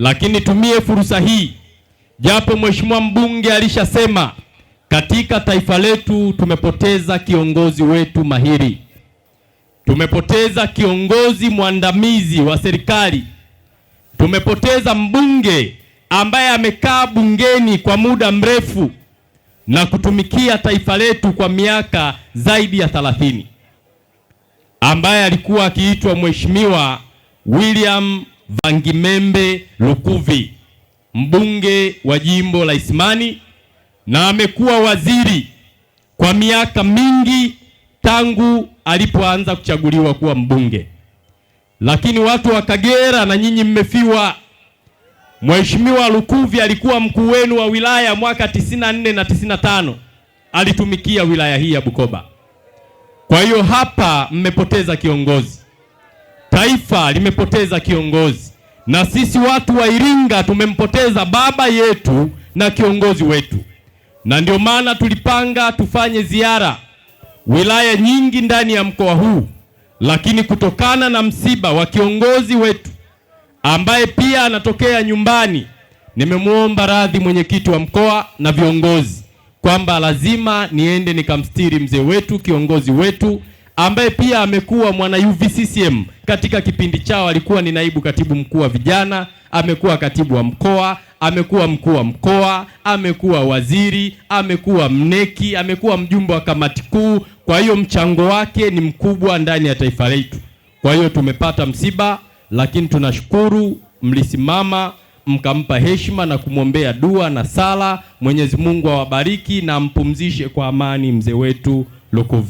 Lakini tumie fursa hii, japo mheshimiwa mbunge alishasema katika taifa letu tumepoteza kiongozi wetu mahiri, tumepoteza kiongozi mwandamizi wa serikali, tumepoteza mbunge ambaye amekaa bungeni kwa muda mrefu na kutumikia taifa letu kwa miaka zaidi ya 30, ambaye alikuwa akiitwa Mheshimiwa William Vangimembe Lukuvi, mbunge wa jimbo la Isimani, na amekuwa waziri kwa miaka mingi tangu alipoanza kuchaguliwa kuwa mbunge. Lakini watu wa Kagera na nyinyi mmefiwa. Mheshimiwa Lukuvi alikuwa mkuu wenu wa wilaya mwaka 94 na 95, alitumikia wilaya hii ya Bukoba. Kwa hiyo hapa mmepoteza kiongozi, taifa limepoteza kiongozi, na sisi watu wa Iringa tumempoteza baba yetu na kiongozi wetu. Na ndio maana tulipanga tufanye ziara wilaya nyingi ndani ya mkoa huu, lakini kutokana na msiba wa kiongozi wetu ambaye pia anatokea nyumbani, nimemwomba radhi mwenyekiti wa mkoa na viongozi kwamba lazima niende nikamstiri mzee wetu, kiongozi wetu ambaye pia amekuwa mwana UVCCM. Katika kipindi chao alikuwa ni naibu katibu mkuu wa vijana, amekuwa katibu wa mkoa, amekuwa mkuu wa mkoa, amekuwa waziri, amekuwa mneki, amekuwa mjumbe wa kamati kuu. Kwa hiyo mchango wake ni mkubwa ndani ya taifa letu. Kwa hiyo tumepata msiba, lakini tunashukuru mlisimama mkampa heshima na kumwombea dua na sala. Mwenyezi Mungu awabariki na mpumzishe kwa amani mzee wetu Lukuvi.